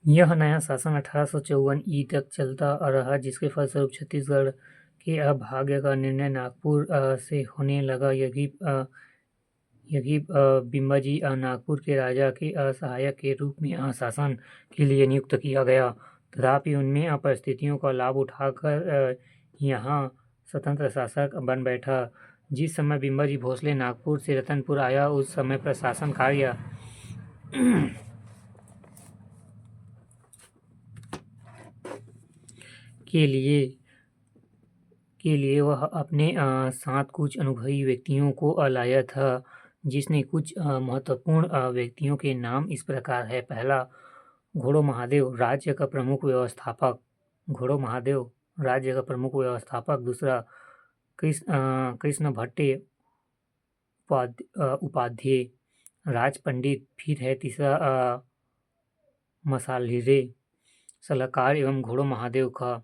यह नया शासन 1854 तक चलता रहा, जिसके फलस्वरूप छत्तीसगढ़ के भाग्य का निर्णय नागपुर से होने लगा। यही बिम्बाजी नागपुर के राजा के सहायक के रूप में शासन के लिए नियुक्त किया गया। तथापि उनमें परिस्थितियों का लाभ उठाकर यहाँ स्वतंत्र शासक बन बैठा। जिस समय बिम्बाजी भोसले नागपुर से रतनपुर आया, उस समय प्रशासन कार्य के लिए वह अपने साथ कुछ अनुभवी व्यक्तियों को लाया था, जिसने कुछ महत्वपूर्ण व्यक्तियों के नाम इस प्रकार है। पहला, घोड़ो महादेव, राज्य का प्रमुख व्यवस्थापक। घोड़ो महादेव राज्य का प्रमुख व्यवस्थापक। दूसरा, कृष्ण भट्टे उपाध्याय, राज पंडित। फिर है तीसरा, मसालिरे, सलाहकार एवं घोड़ो महादेव का।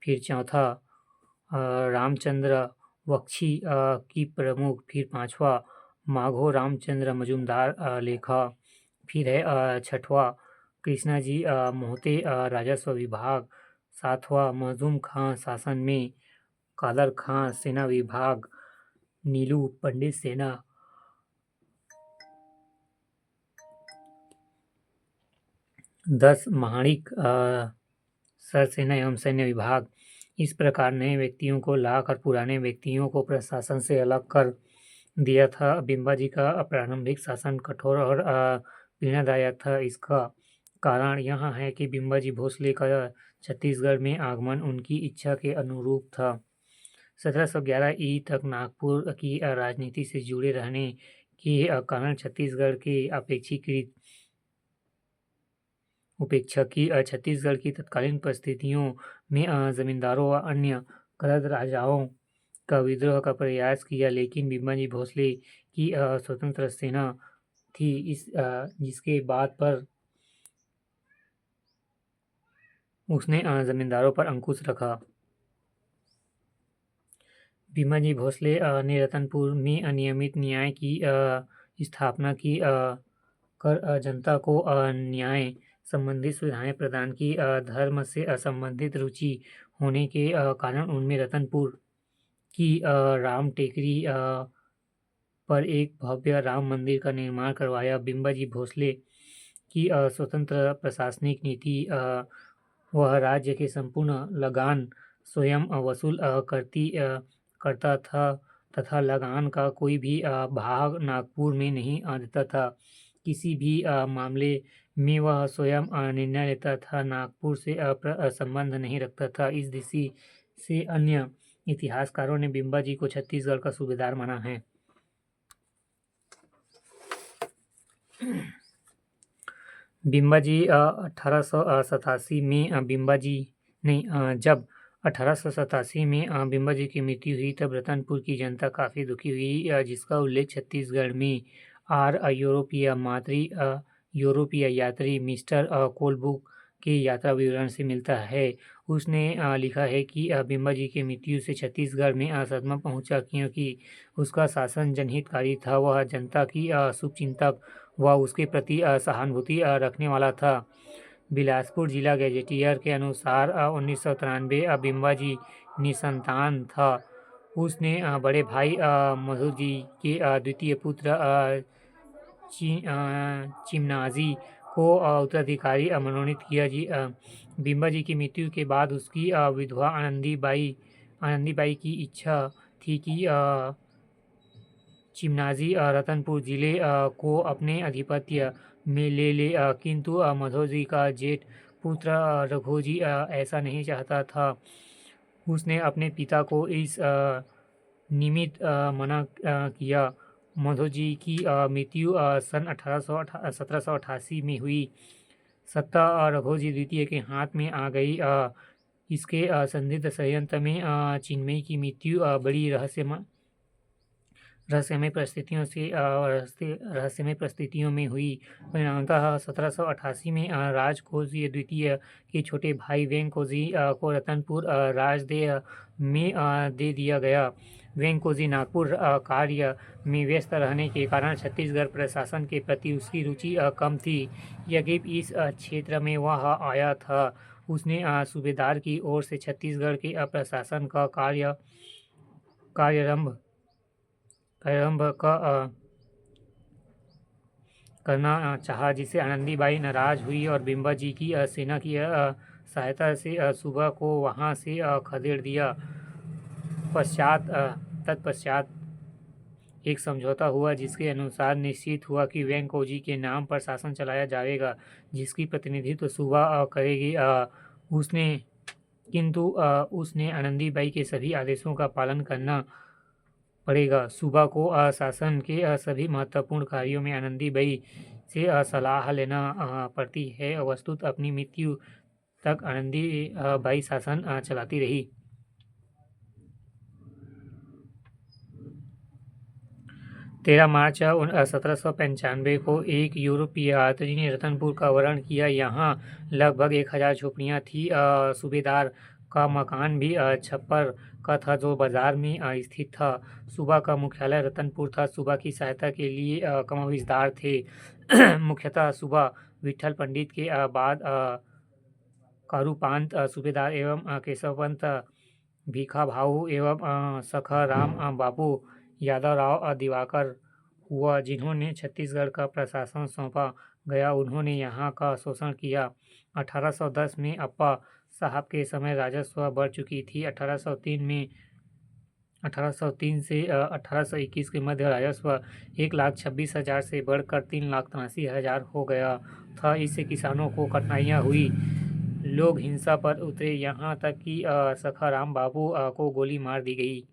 फिर चौथा, रामचंद्र बख्शी की प्रमुख। फिर पांचवा, माघो रामचंद्र मजुमदार लेखा। फिर है छठवा, कृष्णा जी मोहते राजस्व विभाग। सातवां, मजूम खां शासन में। कादर खां सेना विभाग। नीलू पंडित सेना। 10, महाणिक सरसेना एवं सैन्य विभाग। इस प्रकार नए व्यक्तियों को लाकर पुराने व्यक्तियों को प्रशासन से अलग कर दिया था। बिम्बाजी का प्रारंभिक शासन कठोर और पीड़ादायक था। इसका कारण यह है कि बिम्बाजी भोसले का छत्तीसगढ़ में आगमन उनकी इच्छा के अनुरूप था। 1711 तक नागपुर की राजनीति से जुड़े रहने के कारण छत्तीसगढ़ के छत्तीसगढ़ की तत्कालीन परिस्थितियों में जमींदारों व अन्य गलत राजाओं का विद्रोह का प्रयास किया, लेकिन बिम्बाजी भोसले की स्वतंत्र सेना थी, जिसके बाद पर उसने जमींदारों पर अंकुश रखा। बिम्बाजी भोसले ने रतनपुर में नियमित न्याय की स्थापना की, कर जनता को न्याय संबंधित सुविधाएं प्रदान की। धर्म से संबंधित रुचि होने के कारण उनमें रतनपुर की राम टेकरी पर एक भव्य राम मंदिर का निर्माण करवाया। बिम्बाजी भोसले की स्वतंत्र प्रशासनिक नीति वह राज्य के संपूर्ण लगान स्वयं वसूल करता था तथा लगान का कोई भी भाग नागपुर में नहीं देता था। किसी भी मामले में वह स्वयं निर्णय लेता था, नागपुर से संबंध नहीं रखता था। इस दृष्टि से अन्य इतिहासकारों ने बिम्बाजी को छत्तीसगढ़ का सूबेदार माना है। बिम्बाजी 1887 में जब 1887 में बिम्बाजी की मृत्यु हुई, तब रतनपुर की जनता काफ़ी दुखी हुई, जिसका उल्लेख छत्तीसगढ़ में यूरोपीय यात्री मिस्टर कोलबुक के यात्रा विवरण से मिलता है। उसने लिखा है कि बिम्बाजी की मृत्यु से छत्तीसगढ़ में सदमा पहुंचा, क्योंकि उसका शासन जनहितकारी था। वह जनता की शुभचिंतक व उसके प्रति सहानुभूति रखने वाला था। बिलासपुर जिला गैजेटियर के अनुसार 1993 बिम्बाजी निसंतान था। उसने बड़े भाई मधु जी के द्वितीय पुत्र चिमनाजी को उत्तराधिकारी मनोनीत किया। बिम्बाजी की मृत्यु के बाद उसकी विधवा आनंदीबाई की इच्छा थी कि चिमनाजी रतनपुर जिले को अपने आधिपत्य में ले, किंतु मधोजी का जेठ पुत्र रघोजी ऐसा नहीं चाहता था। उसने अपने पिता को इस निमित्त मना किया। मधोजी की मृत्यु सन 1788 में हुई। सत्ता रघोजी द्वितीय के हाथ में आ गई। इसके संदिग्ध षड्यंत्र में चिन्मयी की मृत्यु बड़ी रहस्यमय परिस्थितियों में हुई। परिणामतः 1788 में राजकोजी द्वितीय के छोटे भाई वेंकोजी को रतनपुर राजदेह में दे दिया गया। वेंकोजी नागपुर कार्य में व्यस्त रहने के कारण छत्तीसगढ़ प्रशासन के प्रति उसकी रुचि कम थी। यद्यपि इस क्षेत्र में वह आया था, उसने सूबेदार की ओर से छत्तीसगढ़ के प्रशासन का कार्यारंभ करना चाहा, जिससे आनंदीबाई नाराज हुई और बिम्बा जी की सेना की सहायता से सूबा को वहां से खदेड़ दिया। तत्पश्चात एक समझौता हुआ, जिसके अनुसार निश्चित हुआ कि वेंकोजी के नाम पर शासन चलाया जाएगा, जिसकी प्रतिनिधित्व सूबा करेगी। उसने आनंदीबाई के सभी आदेशों का पालन करना पड़ेगा। सूबा को शासन के सभी महत्वपूर्ण कार्यों में आनंदीबाई से सलाह लेना पड़ती है। वस्तुतः अपनी मृत्यु तक आनंदीबाई शासन चलाती रही। 13 मार्च 1795 को एक यूरोपीय यात्री ने रतनपुर का वर्णन किया। यहाँ लगभग 1000 झोपड़ियाँ थीं। सूबेदार का मकान भी छप्पर का था, जो बाजार में स्थित था। सूबा का मुख्यालय रतनपुर था। सूबा की सहायता के लिए कमाविजदार थे। मुख्यतः सूबा विठल पंडित के बाद कारूपांत सूबेदार एवं केशवपंत भीखा भाऊ एवं सखा राम बाबू यादवराव दिवाकर हुआ, जिन्होंने छत्तीसगढ़ का प्रशासन सौंपा गया। उन्होंने यहाँ का शोषण किया। 1810 में अप्पा साहब के समय राजस्व बढ़ चुकी थी। 1803 से 1821 के मध्य राजस्व 1,26,000 से बढ़कर 3,83,000 हो गया था। इससे किसानों को कठिनाइयाँ हुई। लोग हिंसा पर उतरे, यहाँ तक कि सखाराम बाबू को गोली मार दी गई।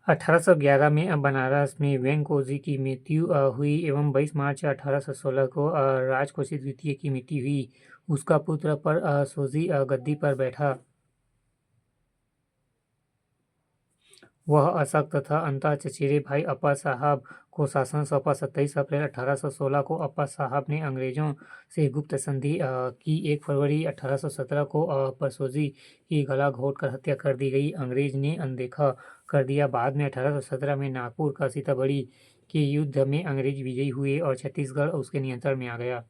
1811 में बनारस में वेंकोजी की मृत्यु हुई एवं 22 मार्च 1816 को राजकोषी द्वितीय की मृत्यु हुई। उसका पुत्र परसोजी गद्दी पर बैठा। वह अशक्त था। अंततः चचेरे भाई अप्पा साहब को शासन सौंपा। 27 अप्रैल 1816 को अप्पा साहब ने अंग्रेजों से गुप्त संधि की। 1 फरवरी 1817 को परसोजी की गला घोंटकर हत्या कर दी गई। अंग्रेज ने अनदेखा कर दिया। बाद में 1817 में नागपुर का सीताबड़ी के युद्ध में अंग्रेज विजयी हुए और छत्तीसगढ़ उसके नियंत्रण में आ गया।